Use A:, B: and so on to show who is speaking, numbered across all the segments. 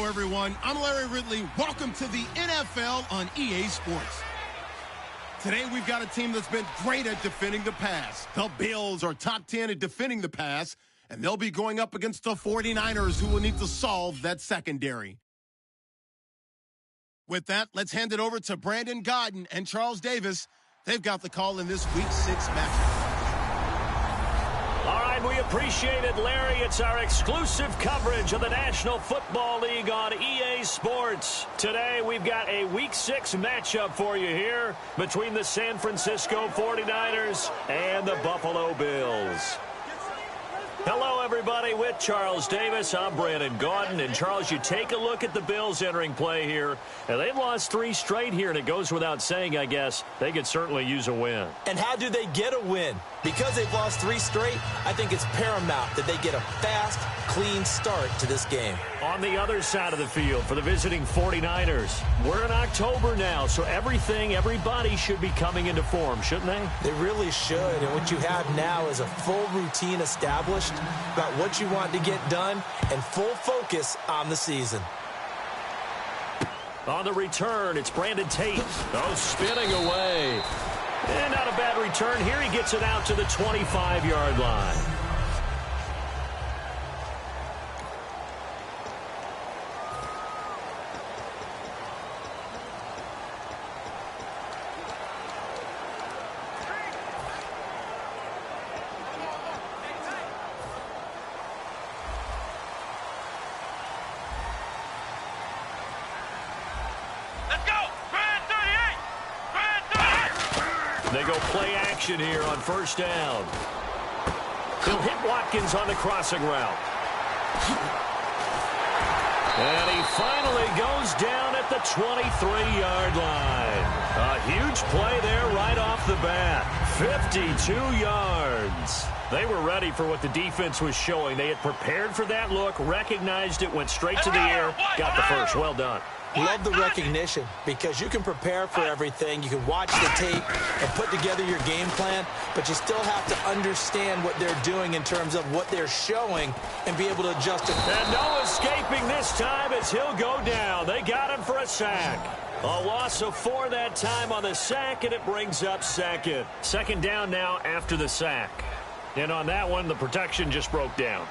A: everyone. I'm Larry Ridley. Welcome to the NFL on EA Sports. Today, we've got a team that's been great at defending the pass. The Bills are top 10 at defending the pass, and they'll be going up against the 49ers, who will need to solve that secondary. With that, let's hand it over to Brandon Gaudin and Charles Davis. They've got the call in this Week 6 matchup.
B: All right, we appreciate it, Larry. It's our exclusive coverage of the National Football League on EA Sports. Today, we've got a Week 6 matchup for you here between the San Francisco 49ers and the Buffalo Bills. Hello, everybody. With Charles Davis, I'm Brandon Gaudin. And, Charles, you take a look at the Bills entering play here. And they've lost 3 straight here, and it goes without saying, I guess, they could certainly use a win.
C: And how do they get a win? Because they've lost 3 straight, I think it's paramount that they get a fast, clean start to this game.
B: On the other side of the field for the visiting 49ers, we're in October now, so everybody should be coming into form, shouldn't they?
C: They really should, and what you have now is a full routine established about what you want to get done and full focus on the season.
B: On the return, it's Brandon Tate. Oh, spinning away. And not a bad return here. He gets it out to the 25-yard line. They go play action here on first down. He'll hit Watkins on the crossing route. And he finally goes down at the 23-yard line. A huge play there right off the bat. 52 yards. They were ready for what the defense was showing. They had prepared for that look, recognized it, went straight to the air, got the first. Well done.
C: Love the recognition because you can prepare for everything. You can watch the tape and put together your game plan, but you still have to understand what they're doing in terms of what they're showing and be able to adjust it.
B: And no escaping this time as he'll go down. They got him for a sack. A loss of 4 that time on the sack, and it brings up second. Second down now after the sack. And on that one, the protection just broke down.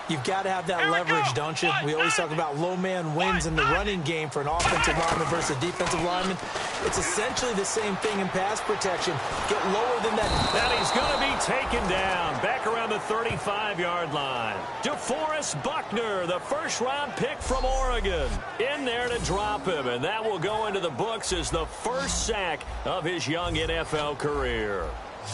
C: You've got to have that leverage, don't you? We always talk about low man wins in the running game for an offensive lineman versus a defensive lineman. It's essentially the same thing in pass protection. Get lower than that.
B: And he's going to be taken down back around the 35-yard line. DeForest Buckner, the first-round pick from Oregon, in there to drop him. And that will go into the books as the first sack of his young NFL career.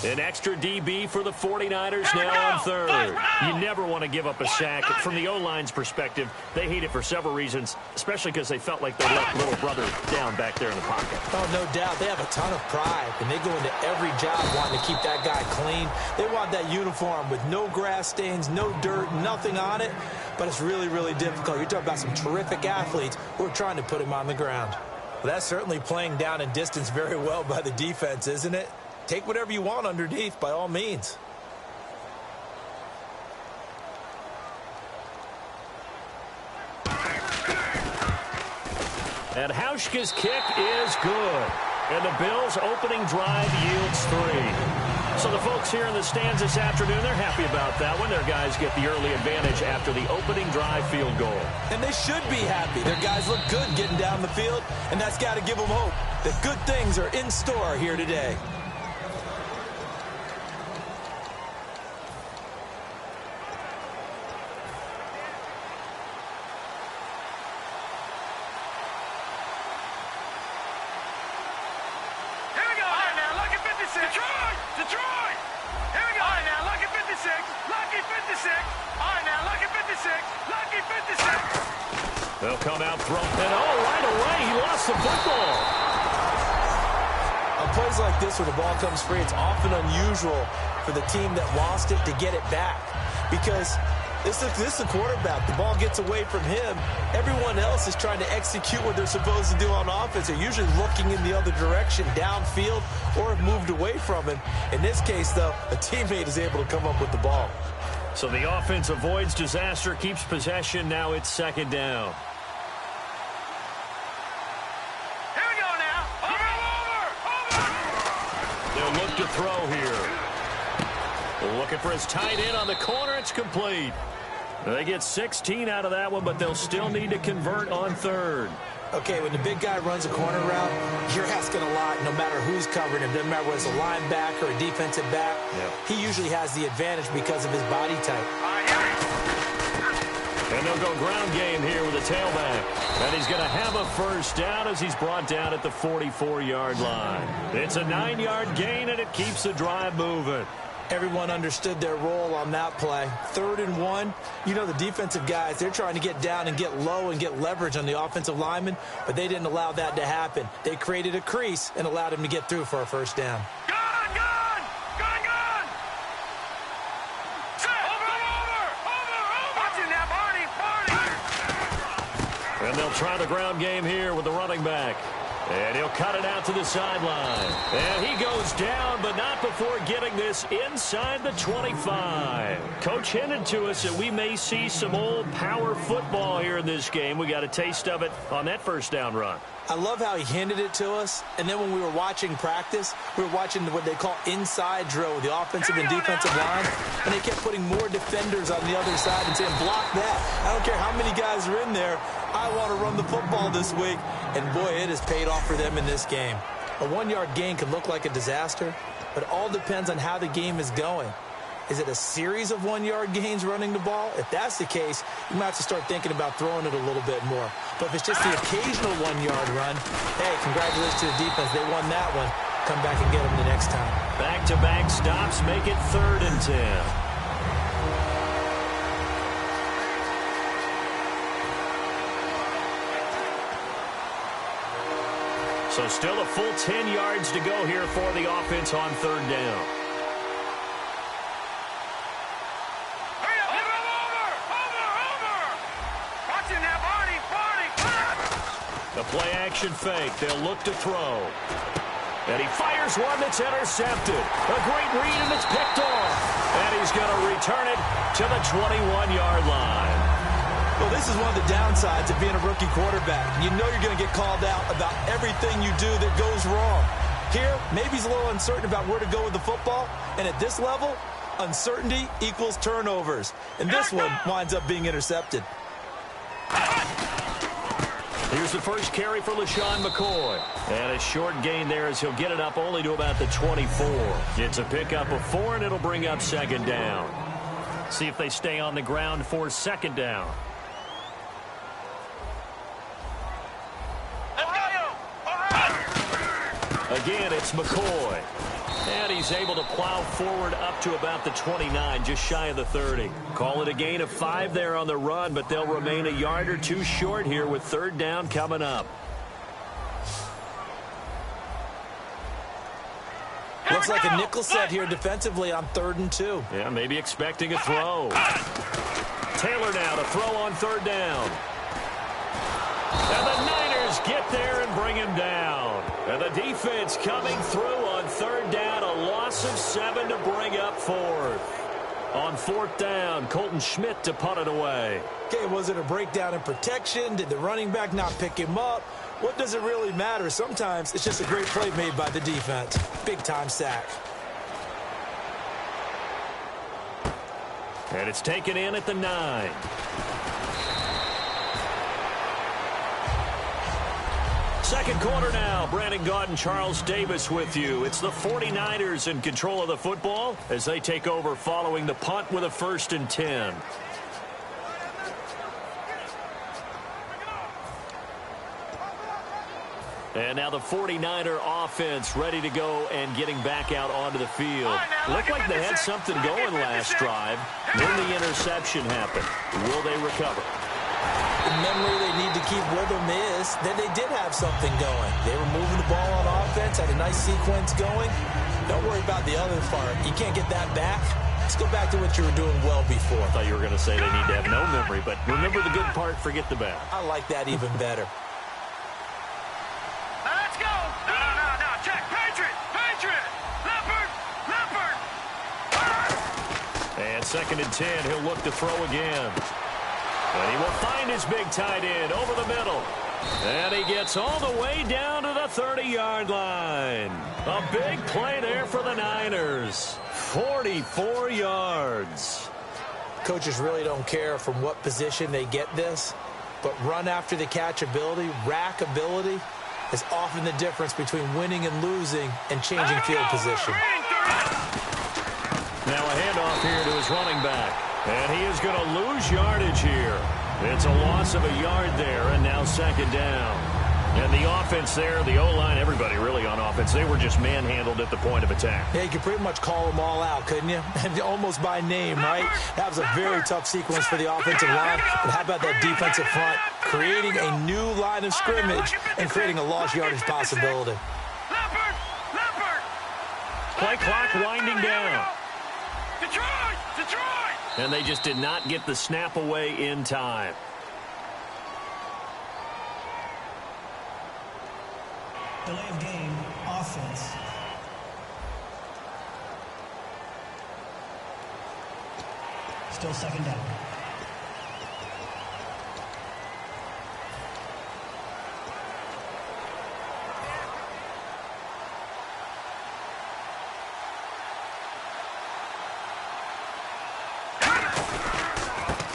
B: An extra DB for the 49ers now on third. You never want to give up a sack. From the O-line's perspective, they hate it for several reasons, especially because they felt like they let little brother down back there in the pocket.
C: Oh, no doubt. They have a ton of pride, and they go into every job wanting to keep that guy clean. They want that uniform with no grass stains, no dirt, nothing on it, but it's really, really difficult. You're talking about some terrific athletes who are trying to put him on the ground. Well, that's certainly playing down and distance very well by the defense, isn't it? Take whatever you want underneath, by all means.
B: And Hauschka's kick is good. And the Bills' opening drive yields 3. So the folks here in the stands this afternoon, they're happy about that one. Their guys get the early advantage after the opening drive field goal.
C: And they should be happy. Their guys look good getting down the field, and that's got to give them hope that good things are in store here today.
D: Detroit! Here we go. All right, now, lucky 56. Lucky 56. All right, now, lucky 56. Lucky 56.
B: They'll come out throwing. And, right away, he lost the football.
C: On plays like this where the ball comes free, it's often unusual for the team that lost it to get it back. Because this is the quarterback. The ball gets away from him. Everyone else is trying to execute what they're supposed to do on offense. They're usually looking in the other direction, downfield, or have moved away from him. In this case, though, a teammate is able to come up with the ball.
B: So the offense avoids disaster, keeps possession. Now it's second down. look to throw here. Looking for his tight end on the corner. It's complete. They get 16 out of that one, but they'll still need to convert on third.
C: Okay, when the big guy runs a corner route, you're asking a lot no matter who's covering him. Doesn't matter whether it's a linebacker or a defensive back. Yep. He usually has the advantage because of his body type.
B: And they'll go ground game here with a tailback. And he's going to have a first down as he's brought down at the 44-yard line. It's a 9-yard gain, and it keeps the drive moving.
C: Everyone understood their role on that play. 3rd and 1. You know, the defensive guys, they're trying to get down and get low and get leverage on the offensive lineman, but they didn't allow that to happen. They created a crease and allowed him to get through for a first down.
D: Gun! Gun! Gun! Gun! Set! Over! Watching that, Barney!
B: And they'll try the ground game here with the running back. And he'll cut it out to the sideline. And he goes down, but not before getting this inside the 25. Coach hinted to us that we may see some old power football here in this game. We got a taste of it on that first down run.
C: I love how he hinted it to us, and then when we were watching practice, we were watching what they call inside drill with the offensive and defensive line, and they kept putting more defenders on the other side and saying, block that. I don't care how many guys are in there. I want to run the football this week. And, boy, it has paid off for them in this game. A 1-yard gain can look like a disaster, but it all depends on how the game is going. Is it a series of 1-yard gains running the ball? If that's the case, you might have to start thinking about throwing it a little bit more. But if it's just the occasional 1-yard run, hey, congratulations to the defense. They won that one. Come back and get them the next time.
B: Back-to-back stops make it 3rd and 10. So still a full 10 yards to go here for the offense on 3rd down.
D: Hurry up, over! Watching that, Barney!
B: The play-action fake. They'll look to throw. And he fires one that's intercepted. A great read, and it's picked off. And he's going to return it to the 21-yard line.
C: Well, this is one of the downsides of being a rookie quarterback. You know you're going to get called out about everything you do that goes wrong. Here, maybe he's a little uncertain about where to go with the football. And at this level, uncertainty equals turnovers. And this one winds up being intercepted.
B: Here's the first carry for LaShawn McCoy. And a short gain there as he'll get it up only to about the 24. It's a pickup of 4, and it'll bring up 2nd down. See if they stay on the ground for 2nd down. Again, it's McCoy. And he's able to plow forward up to about the 29, just shy of the 30. Call it a gain of 5 there on the run, but they'll remain a yard or 2 short here with 3rd down coming up.
C: Looks like a nickel set here defensively on 3rd and 2.
B: Yeah, maybe expecting a throw. Taylor now to throw on 3rd down. And the Niners get there and bring him down. And the defense coming through on 3rd down. A loss of 7 to bring up 4th. On 4th down, Colton Schmidt to punt it away.
C: Okay, was it a breakdown in protection? Did the running back not pick him up? What does it really matter? Sometimes it's just a great play made by the defense. Big-time sack.
B: And it's taken in at the 9. Second quarter now. Brandon Gaudin, Charles Davis with you. It's the 49ers in control of the football as they take over following the punt with a 1st and 10. And now the 49er offense ready to go and getting back out onto the field. Looked like they had something going last drive. Then the interception happened. Will they recover?
C: The memory they need to keep with them is that they did have something going. They were moving the ball on offense, had a nice sequence going. Don't worry about the other part. You can't get that back. Let's go back to what you were doing well before.
B: I thought you were going to say they need to have no memory, but remember the good part, forget the bad.
C: I like that even better.
D: Let's go! No, check! Patriot! Leopard!
B: And 2nd and 10, he'll look to throw again. And he will find his big tight end over the middle. And he gets all the way down to the the 30-yard line. A big play there for the Niners. 44 yards.
C: Coaches really don't care from what position they get this, but run after the catch ability, rack ability, is often the difference between winning and losing and changing field position.
B: Now a handoff here to his running back. And he is going to lose yardage here. It's a loss of a yard there, and now second down. And the offense there, the O-line, everybody really on offense, they were just manhandled at the point of attack.
C: Yeah, you could pretty much call them all out, couldn't you? And almost by name, right? That was a very tough sequence for the offensive line. But how about that defensive front? Creating a new line of scrimmage and creating a lost yardage possibility.
B: Play clock winding down.
D: Detroit!
B: And they just did not get the snap away in time.
E: Delay of game, offense. Still second down.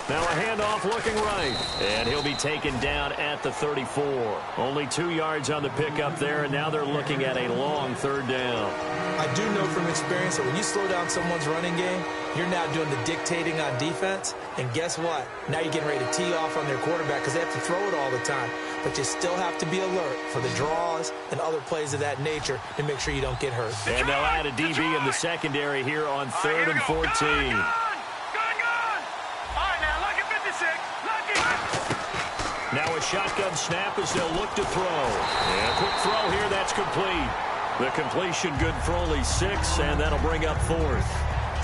B: Now a handoff looking right. And he'll be taken down at the 34. Only 2 yards on the pickup there, and now they're looking at a long third down.
C: I do know from experience that when you slow down someone's running game, you're now doing the dictating on defense. And guess what? Now you're getting ready to tee off on their quarterback because they have to throw it all the time. But you still have to be alert for the draws and other plays of that nature to make sure you don't get hurt.
B: And they'll add a DB in the secondary here on 3rd and 14. Now a shotgun snap as they'll look to throw. And a quick throw here, that's complete. The completion good for only 6, and that'll bring up 4th.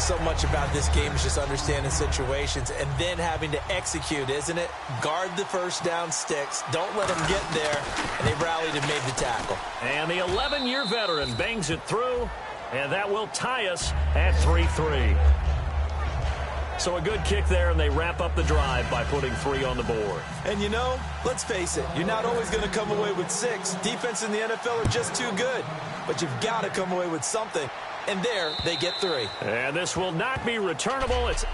C: So much about this game is just understanding situations and then having to execute, isn't it? Guard the first down sticks. Don't let them get there. And they rallied and made the tackle.
B: And the 11-year veteran bangs it through, and that will tie us at 3-3. So a good kick there, and they wrap up the drive by putting 3 on the board.
C: And you know, let's face it, you're not always going to come away with 6. Defense in the NFL are just too good. But you've got to come away with something. And there, they get 3.
B: And this will not be returnable. It's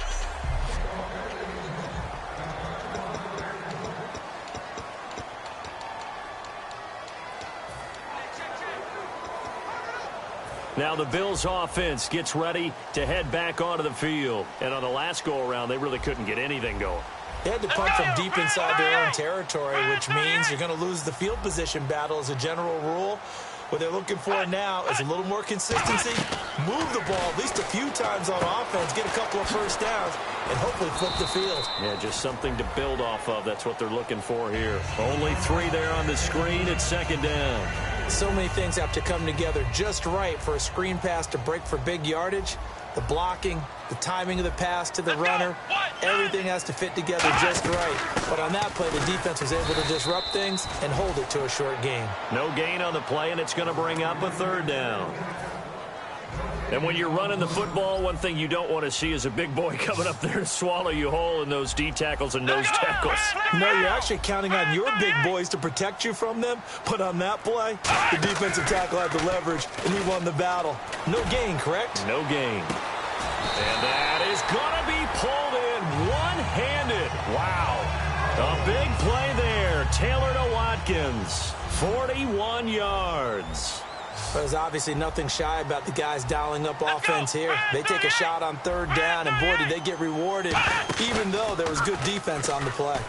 B: now the Bills offense gets ready to head back onto the field. And on the last go-around, they really couldn't get anything going.
C: They had to punt from deep inside their own territory, which means you're going to lose the field position battle as a general rule. What they're looking for now is a little more consistency, move the ball at least a few times on offense, get a couple of first downs, and hopefully flip the field.
B: Yeah, just something to build off of. That's what they're looking for here. Only 3 there on the screen at second down.
C: So many things have to come together just right for a screen pass to break for big yardage. The blocking, the timing of the pass to the runner, everything has to fit together just right. But on that play, the defense was able to disrupt things and hold it to a short gain.
B: No gain on the play, and it's going to bring up a 3rd down. And when you're running the football, one thing you don't want to see is a big boy coming up there to swallow you whole in those D tackles and nose tackles.
C: No, you're actually counting on your big boys to protect you from them. But on that play, the defensive tackle had the leverage, and he won the battle. No gain, correct?
B: No gain. And that is going to be pulled in one-handed. Wow. A big play there. Taylor to Watkins. 41 yards.
C: There's obviously nothing shy about the guys dialing up offense here. They take a shot on 3rd down, and boy, did they get rewarded, even though there was good defense on the play.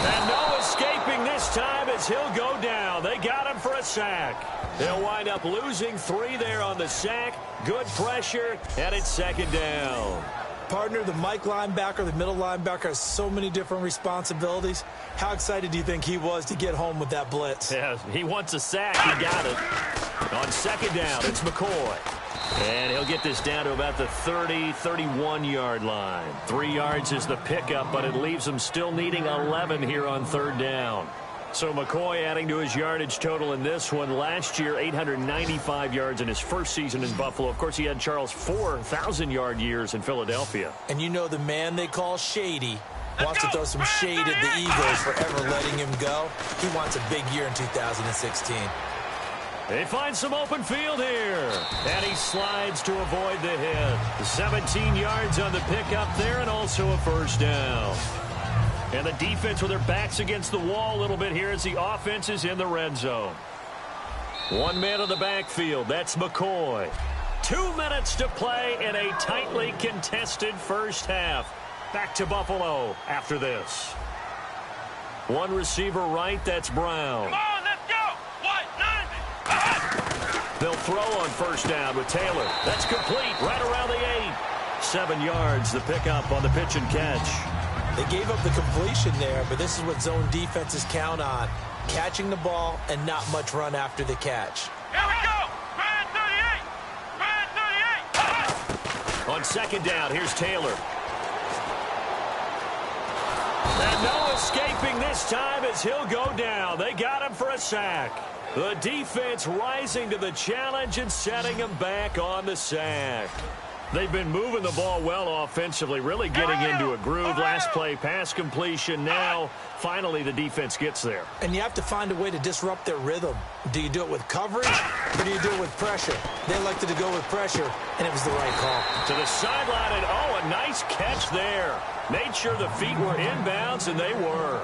B: And no escaping this time as he'll go down. They got him for a sack. They'll wind up losing 3 there on the sack. Good pressure, and it's second down.
C: Partner, the Mike linebacker, the middle linebacker, has so many different responsibilities. How excited do you think he was to get home with that blitz?
B: Yeah, he wants a sack. He got it. On second down, it's McCoy. And he'll get this down to about the 30, 31-yard line. 3 yards is the pickup, but it leaves him still needing 11 here on 3rd down. So McCoy adding to his yardage total in this one. Last year, 895 yards in his first season in Buffalo. Of course, he had Charles 4,000-yard years in Philadelphia.
C: And you know the man they call Shady wants to throw some shade at the Eagles for ever letting him go. He wants a big year in 2016.
B: They find some open field here. And he slides to avoid the hit. 17 yards on the pickup there and also a first down. And the defense with their backs against the wall a little bit here as the offense is in the red zone. One man in the backfield. That's McCoy. 2 minutes to play in a tightly contested first half. Back to Buffalo after this. One receiver right. That's Brown.
D: Come on, let's go. What? 90.
B: They'll throw on first down with Taylor. That's complete right around the 8. 7 yards, the pickup on the pitch and catch.
C: They gave up the completion there, but this is what zone defenses count on. Catching the ball and not much run after the catch.
D: Here we go. Brad 38. Brad 38.
B: On second down, here's Taylor. And no escaping this time as he'll go down. They got him for a sack. The defense rising to the challenge and setting him back on the sack. They've been moving the ball well offensively, really getting into a groove. Last play, pass completion. Now, finally, the defense gets there.
C: And you have to find a way to disrupt their rhythm. Do you do it with coverage or do you do it with pressure? They elected to go with pressure, and it was the right call.
B: To the sideline, and oh, a nice catch there. Made sure the feet were inbounds, and they were.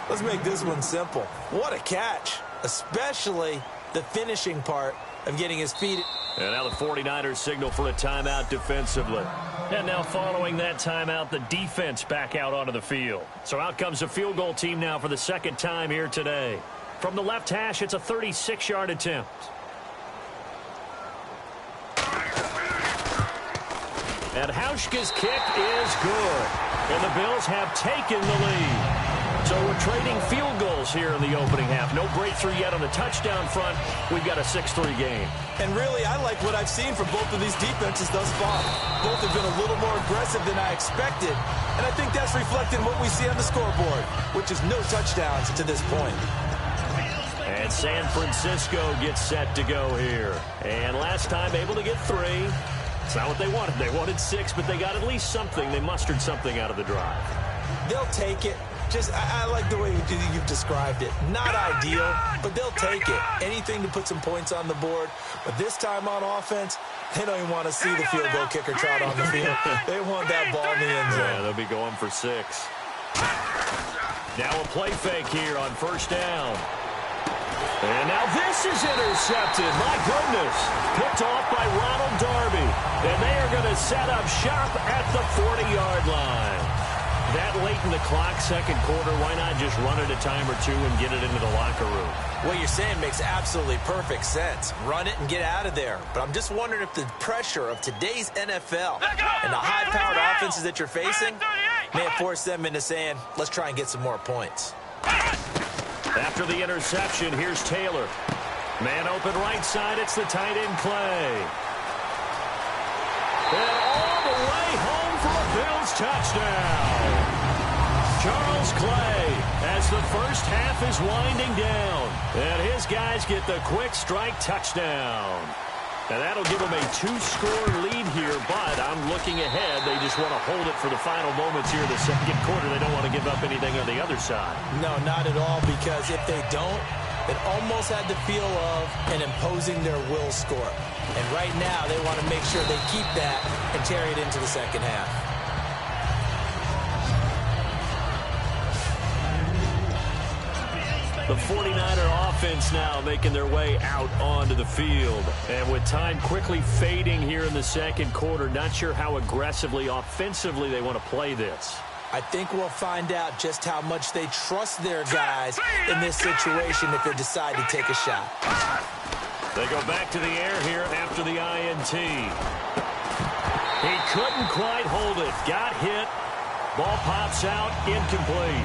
C: Let's make this one simple. What a catch, especially the finishing part of getting his feet.
B: And now the 49ers signal for a timeout defensively. And now following that timeout, the defense back out onto the field. So out comes the field goal team now for the second time here today. From the left hash, it's a 36-yard attempt. And Hauschka's kick is good. And the Bills have taken the lead. So we're trading field goals here in the opening half. No breakthrough yet on the touchdown front. We've got a 6-3 game.
C: And really, I like what I've seen from both of these defenses thus far. Both have been a little more aggressive than I expected. And I think that's reflected in what we see on the scoreboard, which is no touchdowns to this point.
B: And San Francisco gets set to go here. And last time able to get 3. It's not what they wanted. They wanted 6, but they got at least something. They mustered something out of the drive.
C: They'll take it. I like the way you've described it. Not ideal, but they'll take it. Anything to put some points on the board. But this time on offense, they don't even want to see the field goal kicker trot on the field. They want that ball in the end zone.
B: Yeah, they'll be going for 6. Now a play fake here on first down. And now this is intercepted. My goodness. Picked off by Ronald Darby. And they are going to set up shop at the 40-yard line. That late in the clock, second quarter, why not just run it a time or two and get it into the locker room?
C: What you're saying makes absolutely perfect sense. Run it and get out of there. But I'm just wondering if the pressure of today's NFL and the high-powered offenses that you're facing may have forced them into saying, let's try and get some more points.
B: After the interception, here's Taylor. Man open right side, it's the tight end Clay. And all the way home for a Bills touchdown. Charles Clay, as the first half is winding down. And his guys get the quick strike touchdown. And that'll give them a 2-score lead here, but I'm looking ahead. They just want to hold it for the final moments here in the second quarter. They don't want to give up anything on the other side.
C: No, not at all, because if they don't, it almost had the feel of an imposing their will score. And right now, they want to make sure they keep that and carry it into the second half.
B: The 49er offense now making their way out onto the field. And with time quickly fading here in the second quarter, not sure how aggressively, offensively they want to play this.
C: I think we'll find out just how much they trust their guys in this situation if they decide to take a shot.
B: They go back to the air here after the INT. He couldn't quite hold it. Got hit. Ball pops out. Incomplete.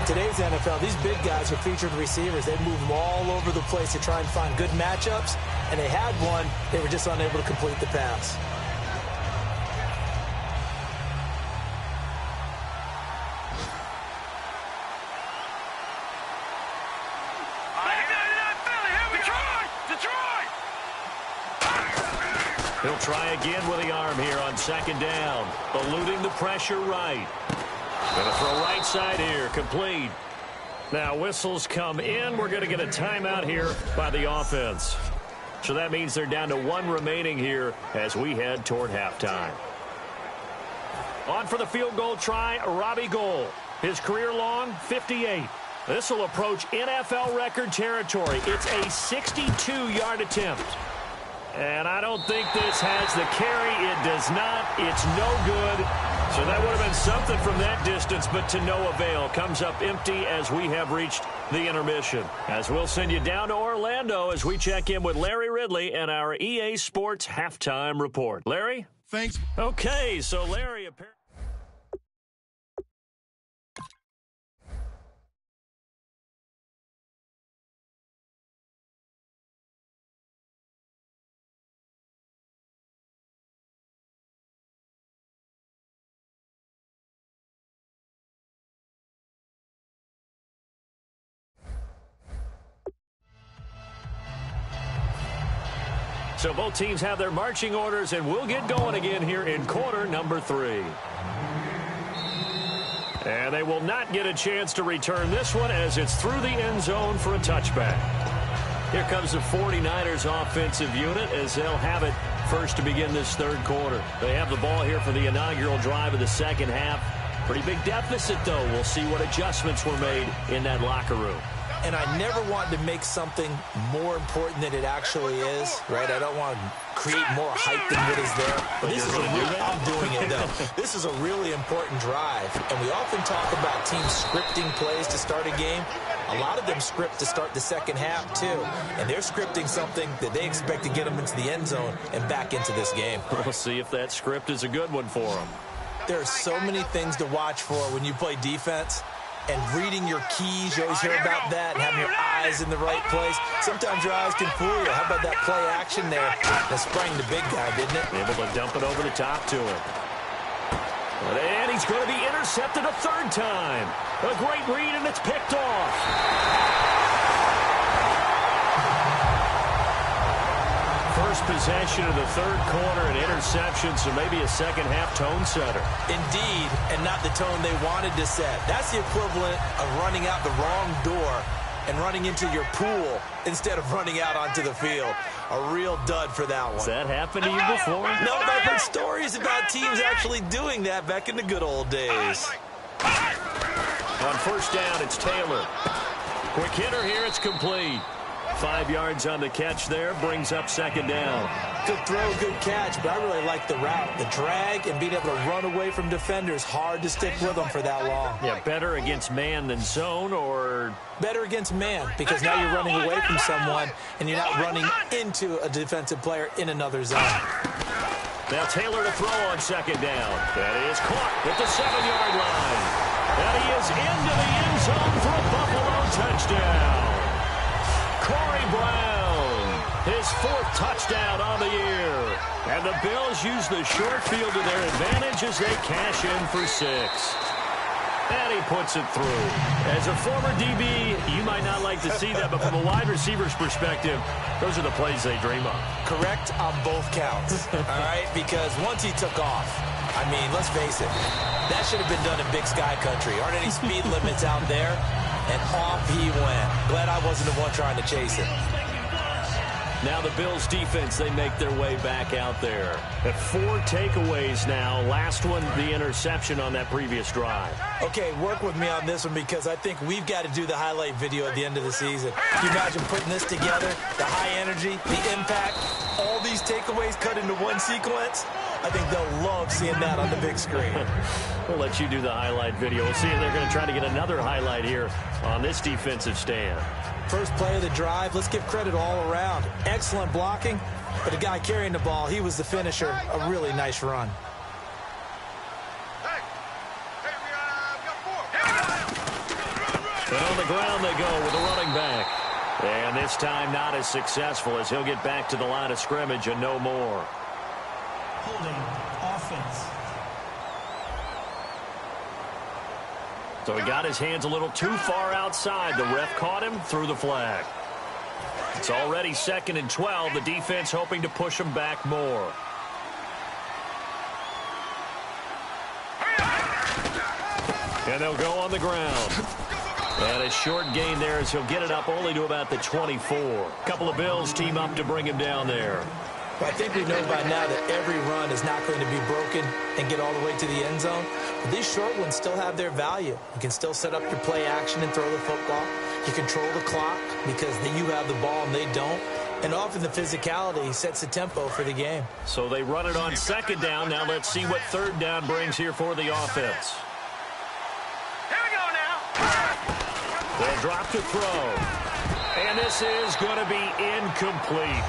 C: Today's NFL, these big guys are featured receivers. They move them all over the place to try and find good matchups. And they had one. They were just unable to complete the pass.
B: He'll try again with the arm here on second down. Eluding the pressure right. Going to throw right side here, complete. Now whistles come in. We're going to get a timeout here by the offense. So that means they're down to 1 remaining here as we head toward halftime. On for the field goal try, Robbie Gould. His career-long 58. This will approach NFL record territory. It's a 62-yard attempt. And I don't think this has the carry. It does not. It's no good. So that would have been something from that distance, but to no avail. Comes up empty as we have reached the intermission. As we'll send you down to Orlando as we check in with Larry Ridley and our EA Sports Halftime Report. Larry?
A: Thanks.
B: Okay, so Larry apparently... So both teams have their marching orders, and we'll get going again here in quarter number 3. And they will not get a chance to return this one as it's through the end zone for a touchback. Here comes the 49ers offensive unit as they'll have it first to begin this third quarter. They have the ball here for the inaugural drive of the second half. Pretty big deficit, though. We'll see what adjustments were made in that locker room.
C: And I never want to make something more important than it actually is, right? I don't want to create more hype than what is there. But this is I'm doing it, though. This is a really important drive. And we often talk about teams scripting plays to start a game. A lot of them script to start the second half, too. And they're scripting something that they expect to get them into the end zone and back into this game.
B: We'll see if that script is a good one for them.
C: There are so many things to watch for when you play defense. And reading your keys, you always hear about that, and having your eyes in the right place. Sometimes your eyes can fool you. How about that play action there? That sprang the big guy, didn't it?
B: Able to dump it over the top to him. And he's going to be intercepted a third time. A great read, and it's picked off. First possession of the third quarter, an interception, so maybe a second-half tone setter.
C: Indeed, and not the tone they wanted to set. That's the equivalent of running out the wrong door and running into your pool instead of running out onto the field. A real dud for that one.
B: Has that happened to you before?
C: No, but I've heard stories about teams actually doing that back in the good old days.
B: On first down, it's Taylor. Quick hitter here, it's complete. 5 yards on the catch there, brings up second down.
C: Good throw, good catch, but I really like the route. The drag and being able to run away from defenders, hard to stick with them for that long.
B: Yeah, better against man than zone, or?
C: Better against man, because now you're running away from someone and you're not running into a defensive player in another zone.
B: Now Taylor to throw on second down. That is caught at the 7-yard line. And he is into the end zone for a Buffalo touchdown. Corey Brown, his 4th touchdown on the year. And the Bills use the short field to their advantage as they cash in for 6. And he puts it through. As a former DB, you might not like to see that, but from a wide receiver's perspective, those are the plays they dream of.
C: Correct on both counts, all right? Because once he took off, I mean, let's face it, that should have been done in Big Sky Country. Aren't any speed limits out there? And off he went. Glad I wasn't the one trying to chase it.
B: Now the Bills defense, they make their way back out there. At 4 takeaways now. Last one, the interception on that previous drive.
C: Okay, work with me on this one because I think we've got to do the highlight video at the end of the season. Can you imagine putting this together? The high energy, the impact, all these takeaways cut into one sequence? I think they'll love seeing that on the big screen.
B: We'll let you do the highlight video. We'll see if they're going to try to get another highlight here on this defensive stand.
C: First play of the drive, let's give credit all around. Excellent blocking, but the guy carrying the ball, he was the finisher. A really nice run.
B: And on the ground they go with the running back. And this time not as successful as he'll get back to the line of scrimmage and no more.
E: Holding offense.
B: So he got his hands a little too far outside. The ref caught him, threw the flag. It's already 2nd and 12. The defense hoping to push him back more. And they'll go on the ground. And a short gain there as he'll get it up only to about the 24. A couple of Bills team up to bring him down there.
C: Well, I think we know by now that every run is not going to be broken and get all the way to the end zone. But these short ones still have their value. You can still set up your play action and throw the football. You control the clock because you have the ball and they don't. And often the physicality sets the tempo for the game.
B: So they run it on second down. Now let's see what third down brings here for the offense.
D: Here we go now.
B: They'll drop to throw. And this is going to be incomplete.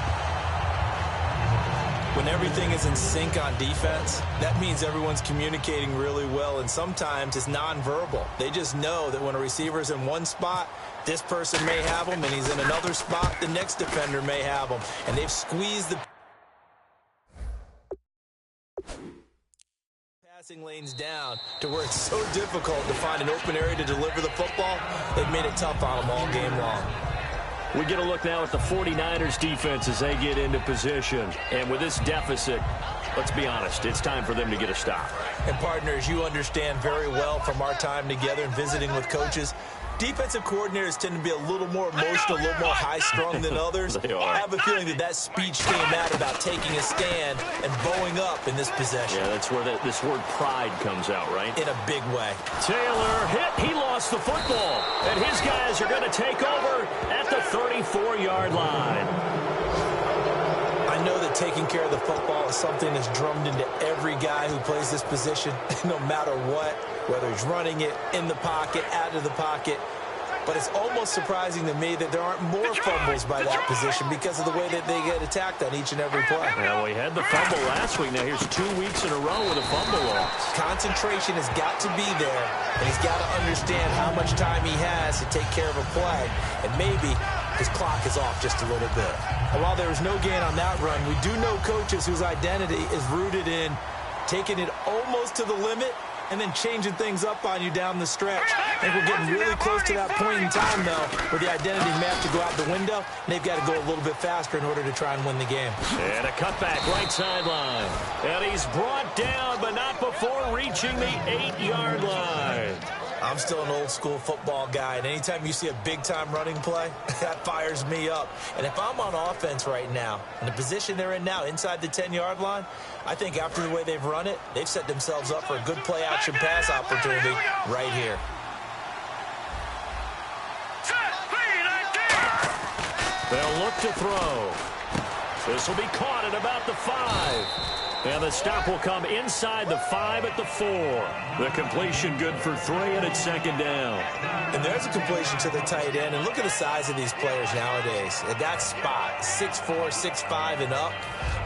C: When everything is in sync on defense, that means everyone's communicating really well, and sometimes it's nonverbal. They just know that when a receiver's in one spot, this person may have him, and he's in another spot, the next defender may have him. And they've squeezed the passing lanes down to where it's so difficult to find an open area to deliver the football. They've made it tough on them all game long.
B: We get a look now at the 49ers defense as they get into position. And with this deficit, let's be honest, it's time for them to get a stop.
C: And partners, you understand very well from our time together and visiting with coaches, defensive coordinators tend to be a little more emotional, a little more high-strung than others. I have a feeling that speech came out about taking a stand and bowing up in this possession.
B: Yeah, that's where this word pride comes out, right?
C: In a big way.
B: Taylor hit. He lost the football. And his guys are going to take over at the 34-yard line.
C: I know that taking care of the football is something that's drummed into every guy who plays this position, no matter what, whether he's running it, in the pocket, out of the pocket. But it's almost surprising to me that there aren't more fumbles by that position because of the way that they get attacked on each and every play.
B: Well, we had the fumble last week. Now here's 2 weeks in a row with a fumble loss.
C: Concentration has got to be there, and he's got to understand how much time he has to take care of a play. And maybe his clock is off just a little bit. And while there was no gain on that run, we do know coaches whose identity is rooted in taking it almost to the limit and then changing things up on you down the stretch. I think we're getting really close to that point in time, though, where the identity may have to go out the window, and they've got to go a little bit faster in order to try and win the game.
B: And a cutback right sideline. And he's brought down, but not before reaching the 8-yard line.
C: I'm still an old-school football guy, and anytime you see a big-time running play, that fires me up. And if I'm on offense right now, in the position they're in now, inside the 10-yard line, I think after the way they've run it, they've set themselves up for a good play-action pass opportunity right here.
B: They'll look to throw. This will be caught at about the 5. And the stop will come inside the 5 at the 4. The completion good for 3, and it's second down.
C: And there's a completion to the tight end. And look at the size of these players nowadays. At that spot, 6'4", 6'5", and up.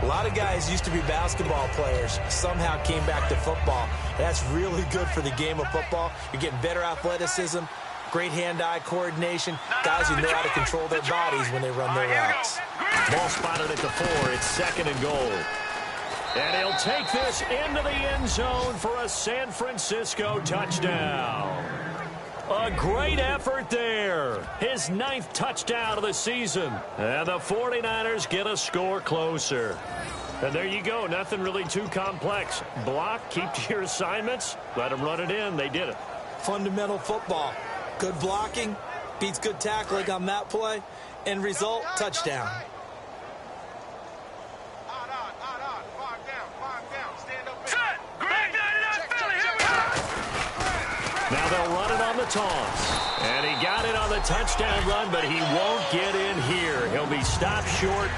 C: A lot of guys used to be basketball players, somehow came back to football. That's really good for the game of football. You're getting better athleticism, great hand-eye coordination, guys who know how to control their bodies when they run their routes.
B: Ball spotted at the 4. It's second and goal. And he'll take this into the end zone for a San Francisco touchdown. A great effort there. His 9th touchdown of the season. And the 49ers get a score closer. And there you go. Nothing really too complex. Block, keep to your assignments, let them run it in. They did it.
C: Fundamental football. Good blocking beats good tackling on that play. End result, touchdown.
B: Now they'll run it on the toss. And he got it on the touchdown run, but he won't get in here. He'll be stopped short,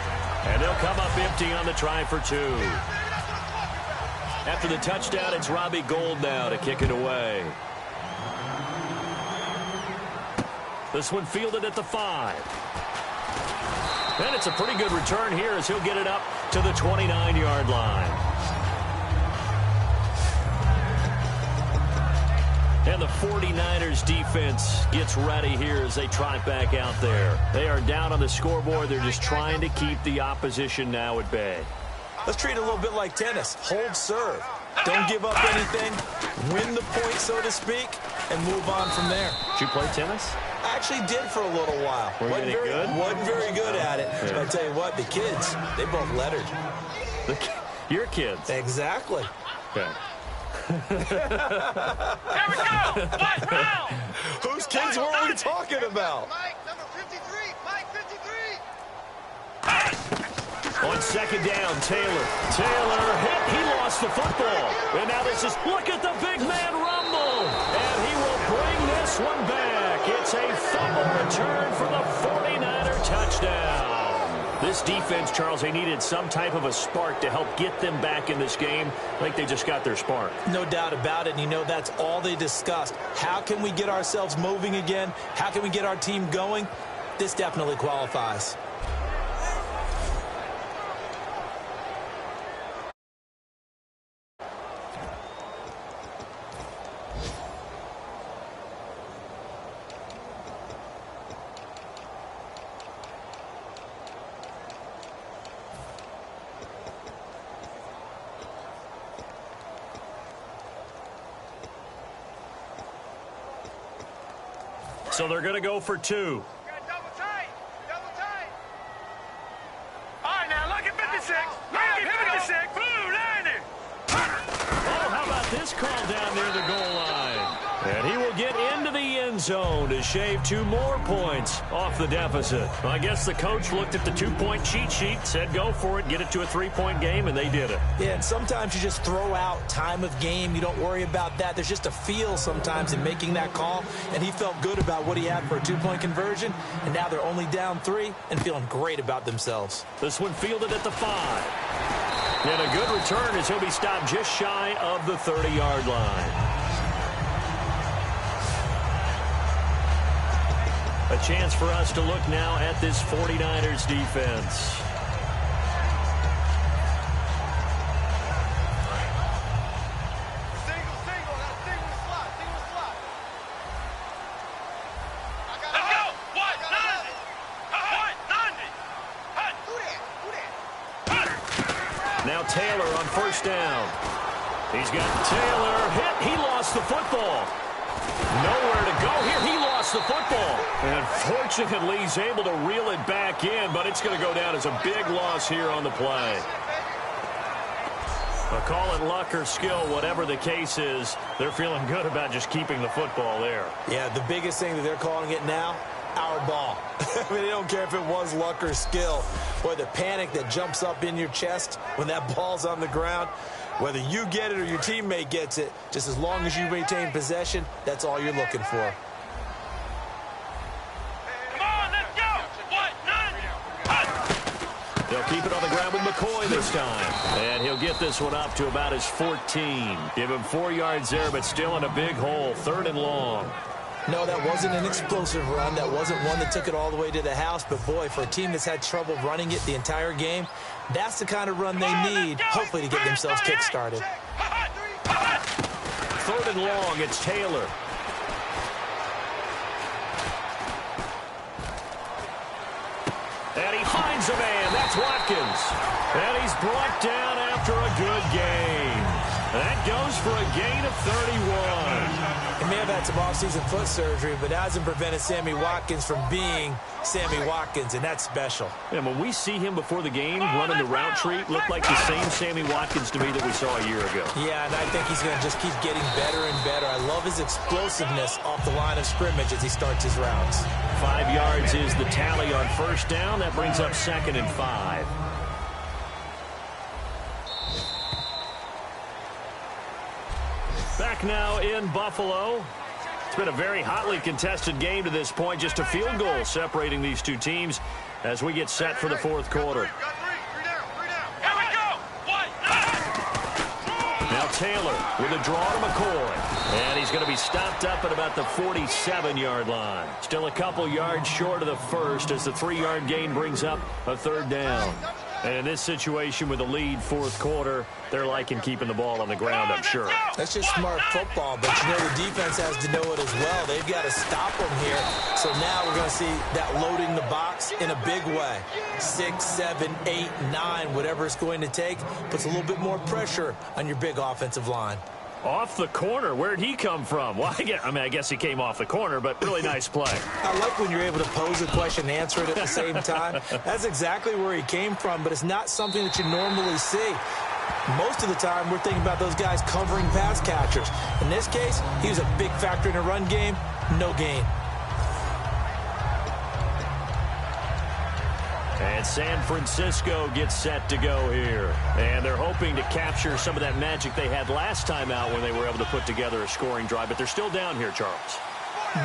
B: and they'll come up empty on the try for 2. After the touchdown, it's Robbie Gould now to kick it away. This one fielded at the 5. And it's a pretty good return here as he'll get it up to the 29-yard line. And the 49ers defense gets ready here as they trot back out there. They are down on the scoreboard. They're just trying to keep the opposition now at bay.
C: Let's treat it a little bit like tennis. Hold serve. Don't give up anything. Win the point, so to speak, and move on from there.
B: Did you play tennis?
C: I actually did for a little while.
B: Wasn't
C: very good at it. Yeah. But I tell you what, the kids, they both lettered.
B: Your kids?
C: Exactly.
B: Okay.
D: Here we go! What now?
C: Whose kids were we talking about?
D: Mike, number 53. Mike, 53.
B: On second down, Taylor. Taylor hit. He lost the football. And now this is, look at the big man rumble. And he will bring this one back. It's a fumble return for the 49er touchdown. This defense, Charles, they needed some type of a spark to help get them back in this game. I think they just got their spark.
C: No doubt about it. And you know, that's all they discussed. How can we get ourselves moving again? How can we get our team going? This definitely qualifies.
B: So they're going to go for 2.
D: Double tight. Double tight. All right, now look at 56. Look at 56. Blue lining.
B: Oh, how about this call down near the goal line? And he will get into the end zone to shave 2 more points off the deficit. Well, I guess the coach looked at the 2-point cheat sheet, said go for it, get it to a 3-point game, and they did it.
C: Yeah, and sometimes you just throw out time of game. You don't worry about that. There's just a feel sometimes in making that call, and he felt good about what he had for a 2-point conversion, and now they're only down 3 and feeling great about themselves.
B: This one fielded at the 5. And a good return as he'll be stopped just shy of the 30-yard line. A chance for us to look now at this 49ers defense.
D: Single, slot. Let's go. What? Nandi. What? Nandi. Who that?
B: Now Taylor on first down. He's got Taylor hit. He lost the football. Nowhere to go here. He lost the football. And fortunately, he's able to reel it back in, but it's going to go down as a big loss here on the play. I'll call it luck or skill, whatever the case is. They're feeling good about just keeping the football there.
C: Yeah, the biggest thing that they're calling it now, our ball. I mean, they don't care if it was luck or skill. Boy, the panic that jumps up in your chest when that ball's on the ground, whether you get it or your teammate gets it, just as long as you maintain possession, that's all you're looking for.
D: Come on, let's go. What?
B: They'll keep it on the ground with McCoy this time. And he'll get this one up to about his 14. Give him 4 yards there, but still in a big hole. 3rd and long.
C: No, that wasn't an explosive run. That wasn't one that took it all the way to the house. But, boy, for a team that's had trouble running it the entire game, that's the kind of run they need, hopefully, to get themselves kick-started.
B: 3rd and long, it's Taylor. And he finds a man. That's Watkins. And he's brought down after a good game. That goes for a gain of 31.
C: He may have had some offseason foot surgery, but that hasn't prevented Sammy Watkins from being Sammy Watkins, and that's special.
B: And when we see him before the game running the route tree, looked like the same Sammy Watkins to me that we saw a year ago.
C: Yeah, and I think he's going to just keep getting better and better. I love his explosiveness off the line of scrimmage as he starts his routes.
B: 5 yards is the tally on first down. That brings up 2nd and 5. Back now in Buffalo. It's been a very hotly contested game to this point. Just a field goal separating these two teams as we get set for the 4th quarter.
D: Here we go. What?
B: Now Taylor with a draw to McCoy. And he's going to be stopped up at about the 47-yard line. Still a couple yards short of the first as the 3-yard gain brings up a 3rd down. And in this situation with a lead 4th quarter, they're liking keeping the ball on the ground, I'm sure.
C: That's just smart football, but you know the defense has to know it as well. They've got to stop them here. So now we're going to see that loading the box in a big way. 6, 7, 8, 9, whatever it's going to take, puts a little bit more pressure on your big offensive line.
B: Off the corner. Where'd he come from? Well, I guess he came off the corner, but really nice play.
C: I like when you're able to pose a question and answer it at the same time. That's exactly where he came from, but it's not something that you normally see. Most of the time, we're thinking about those guys covering pass catchers. In this case, he was a big factor in the run game. No gain.
B: And San Francisco gets set to go here. And they're hoping to capture some of that magic they had last time out when they were able to put together a scoring drive. But they're still down here, Charles.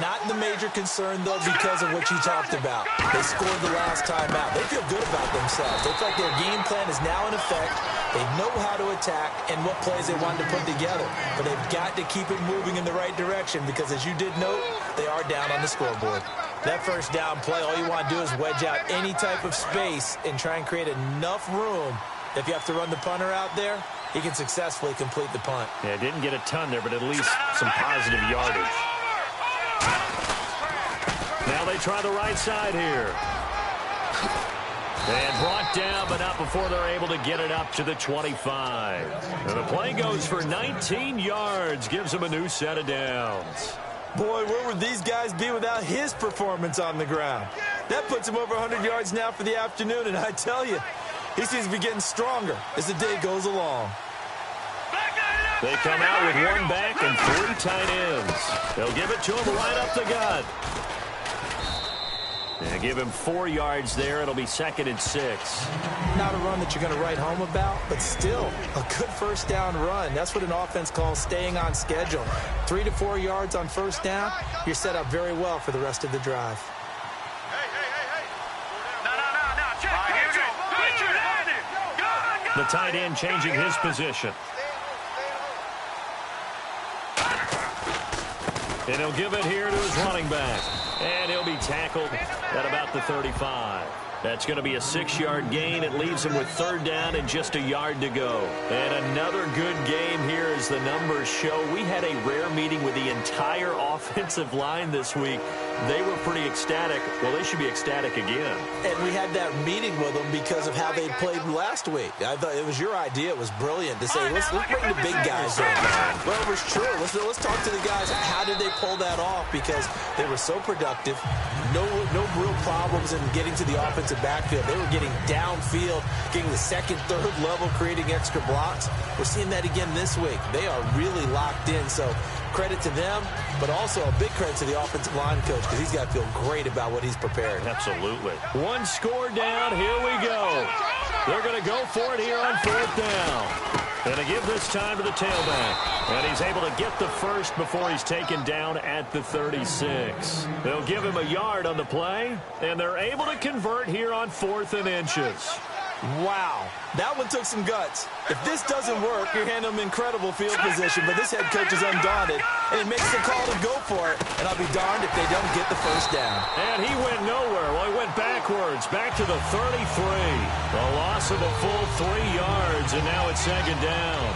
C: Not the major concern, though, because of what you talked about. They scored the last time out. They feel good about themselves. They feel like their game plan is now in effect. They know how to attack and what plays they wanted to put together. But they've got to keep it moving in the right direction because, as you did note, they are down on the scoreboard. That first down play, all you want to do is wedge out any type of space and try and create enough room. If you have to run the punter out there, he can successfully complete the punt.
B: Yeah, didn't get a ton there, but at least some positive yardage. Now they try the right side here. And brought down, but not before they're able to get it up to the 25. And the play goes for 19 yards, gives them a new set of downs.
C: Boy, where would these guys be without his performance on the ground? That puts him over 100 yards now for the afternoon, and I tell you, he seems to be getting stronger as the day goes along.
B: They come out with one back and 3 tight ends. They'll give it to him right up the gut. And give him 4 yards there. It'll be 2nd and 6.
C: Not a run that you're going to write home about, but still a good first down run. That's what an offense calls staying on schedule. 3 to 4 yards on first down, you're set up very well for the rest of the drive.
B: The tight end changing his position. And he'll give it here to his running back. And he'll be tackled at about the 35. That's going to be a 6-yard gain. It leaves him with 3rd down and just a yard to go. And another good game here as the numbers show. We had a rare meeting with the entire offensive line this week. They were pretty ecstatic. Well, they should be ecstatic again.
C: And we had that meeting with them because of how they played last week. I thought it was your idea. It was brilliant to say, let's bring the big guys in. Well, it was true. Let's talk to the guys. How did they pull that off? Because they were so productive. No real problems in getting to the offensive backfield. They were getting downfield, getting the 2nd, 3rd level, creating extra blocks. We're seeing that again this week. They are really locked in. So credit to them, but also a big credit to the offensive line coach because he's got to feel great about what he's prepared.
B: Absolutely. 1 score down. Here we go. They're going to go for it here on 4th down. And to give this time to the tailback. And he's able to get the first before he's taken down at the 36. They'll give him a yard on the play, and they're able to convert here on 4th and inches.
C: Wow, that one took some guts. If this doesn't work, you're handing them incredible field position, but this head coach is undaunted, and he makes the call to go for it, and I'll be darned if they don't get the first down.
B: And he went nowhere. Well, he went backwards, back to the 33. The loss of a full 3 yards, and now it's 2nd down.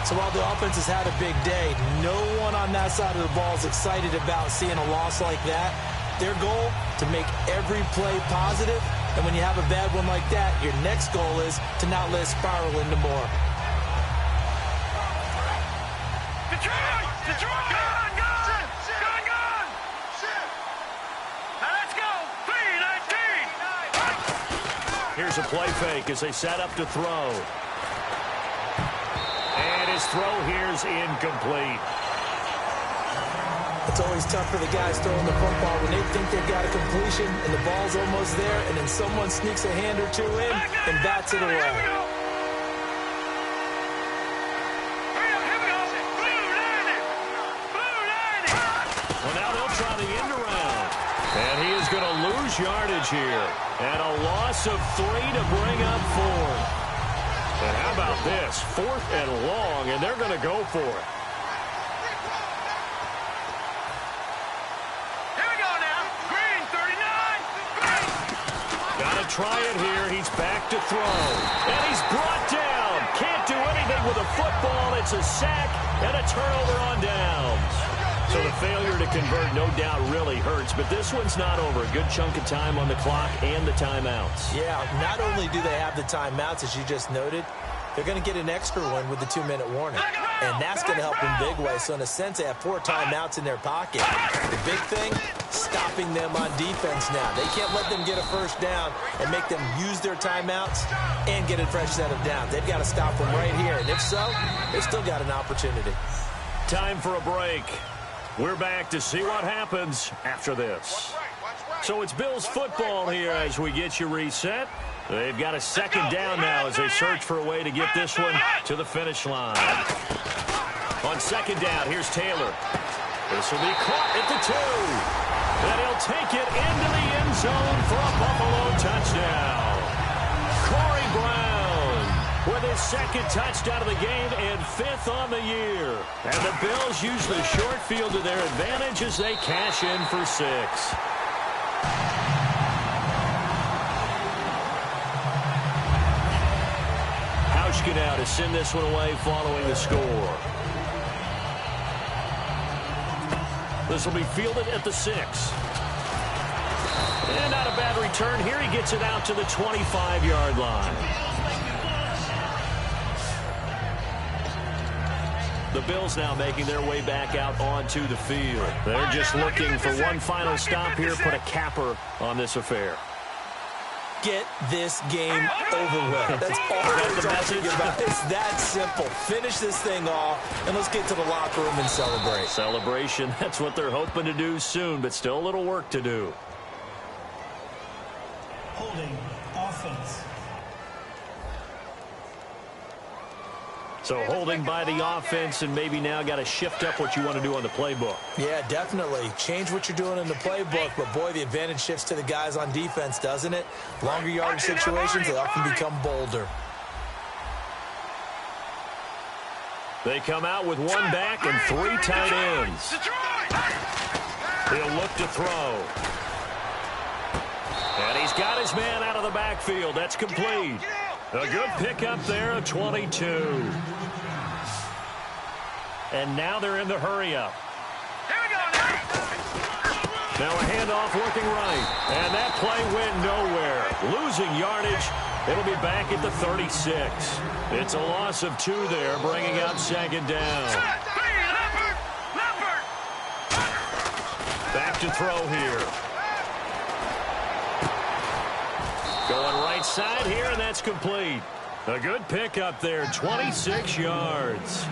C: So while the offense has had a big day, no one on that side of the ball is excited about seeing a loss like that. Their goal, to make every play positive. And when you have a bad one like that, your next goal is to not let it spiral into more.
D: Detroit! Gone! Now let's go! 3-19!
B: Here's a play fake as they set up to throw. And his throw here's incomplete.
C: It's always tough for the guys throwing the football when they think they've got a completion and the ball's almost there, and then someone sneaks a hand or two in and bats it away.
D: Here we go! Blue 90!
B: Well, now they'll try the end around. And he is going to lose yardage here. And a loss of 3 to bring up 4th. And how about this? 4th and long, and they're going to go for it. Try it here. He's back to throw. And he's brought down. Can't do anything with a football. It's a sack and a turnover on downs. So the failure to convert, no doubt, really hurts. But this one's not over. A good chunk of time on the clock and the timeouts.
C: Yeah, not only do they have the timeouts, as you just noted, they're going to get an extra one with the 2-minute warning. And that's going to help in big way. So in a sense, they have 4 timeouts in their pocket. The big thing, stopping them on defense now. They can't let them get a first down and make them use their timeouts and get a fresh set of downs. They've got to stop them right here. And if so, they've still got an opportunity.
B: Time for a break. We're back to see what happens after this. So it's Bills football here as we get you reset. They've got a second down now as they search for a way to get this one to the finish line. On second down, here's Taylor. This will be caught at the 2. And he'll take it into the end zone for a Buffalo touchdown. Corey Brown with his second touchdown of the game and 5th on the year. And the Bills use the short field to their advantage as they cash in for 6. Hauschka now to send this one away following the score. This will be fielded at the 6. And not a bad return here. He gets it out to the 25-yard line. The Bills now making their way back out onto the field. They're just looking for one final stop here, put a capper on this affair.
C: Get this game over with. That's all they're talking about. It's that simple. Finish this thing off, and let's get to the locker room and celebrate.
B: Celebration, that's what they're hoping to do soon, but still a little work to do.
E: Holding offense.
B: So holding by the offense, and maybe now got to shift up what you want to do on the playbook.
C: Yeah, definitely. Change what you're doing in the playbook, but boy, the advantage shifts to the guys on defense, doesn't it? Longer yardage situations, they often become bolder.
B: They come out with one back and 3 tight ends. He'll look to throw. And he's got his man out of the backfield. That's complete. A good pickup there, a 22. And now they're in the hurry-up. Now a handoff looking right. And that play went nowhere. Losing yardage. It'll be back at the 36. It's a loss of 2 there, bringing out second down. Back to throw here. Going right side here, and that's complete. A good pickup there, 26 yards.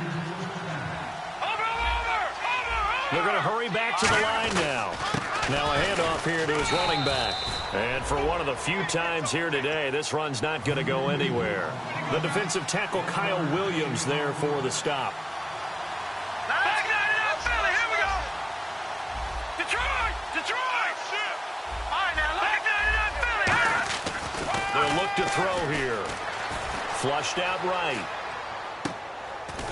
B: They're going to hurry back to the line now. Now a handoff here to his running back. And for one of the few times here today, this run's not going to go anywhere. The defensive tackle Kyle Williams there for the stop. They'll look to throw here. Flushed out right.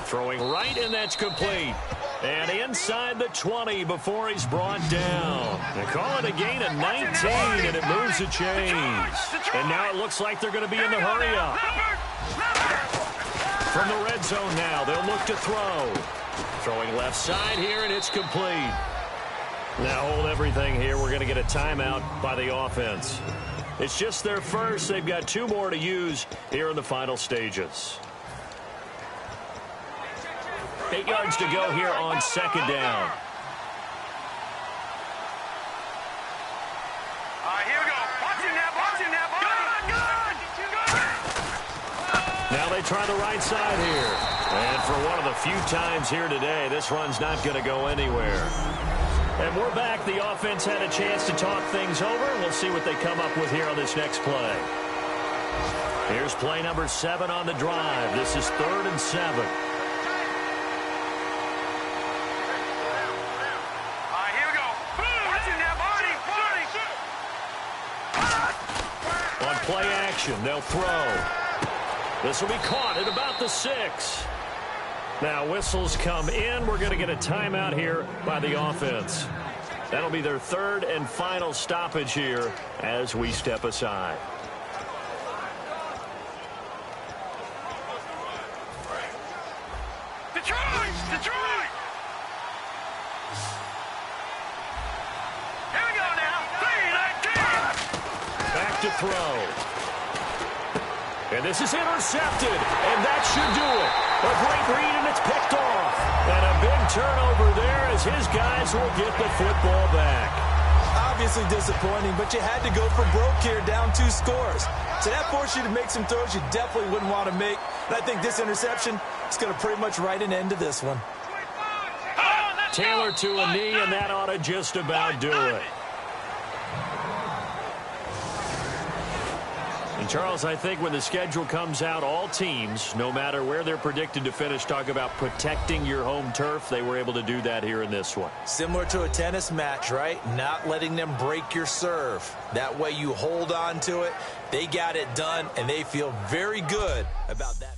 B: Throwing right, and that's complete. And inside the 20 before he's brought down. They call it a gain of 19, and it moves the chains. And now it looks like they're going to be in the hurry-up. From the red zone now, they'll look to throw. Throwing left side here, and it's complete. Now hold everything here. We're going to get a timeout by the offense. It's just their first. They've got 2 more to use here in the final stages. 8 yards to go here on second down.
D: Here we go. Watch him now. Good.
B: Now they try the right side here. And for one of the few times here today, this run's not going to go anywhere. And we're back. The offense had a chance to talk things over. We'll see what they come up with here on this next play. Here's play number 7 on the drive. This is 3rd and 7.
D: Here we go. Watch him now, Barney.
B: On play action, they'll throw. This will be caught at about the 6. Now whistles come in. We're going to get a timeout here by the offense. That'll be their 3rd and final stoppage here as we step aside.
D: Detroit! Here we go now. 3-19.
B: Back to throw. And this is intercepted, and that should do it. A great read, and it's picked off. And a big turnover there as his guys will get the football back.
C: obviously disappointing, but you had to go for broke here, down 2 scores. So that forced you to make some throws you definitely wouldn't want to make. And I think this interception is going to pretty much write an end to this one.
B: Taylor to a knee, and that ought to just about do it. And Charles, I think when the schedule comes out, all teams, no matter where they're predicted to finish, talk about protecting your home turf. They were able to do that here in this one.
C: Similar to a tennis match, right? Not letting them break your serve. That way you hold on to it. They got it done, and they feel very good about that.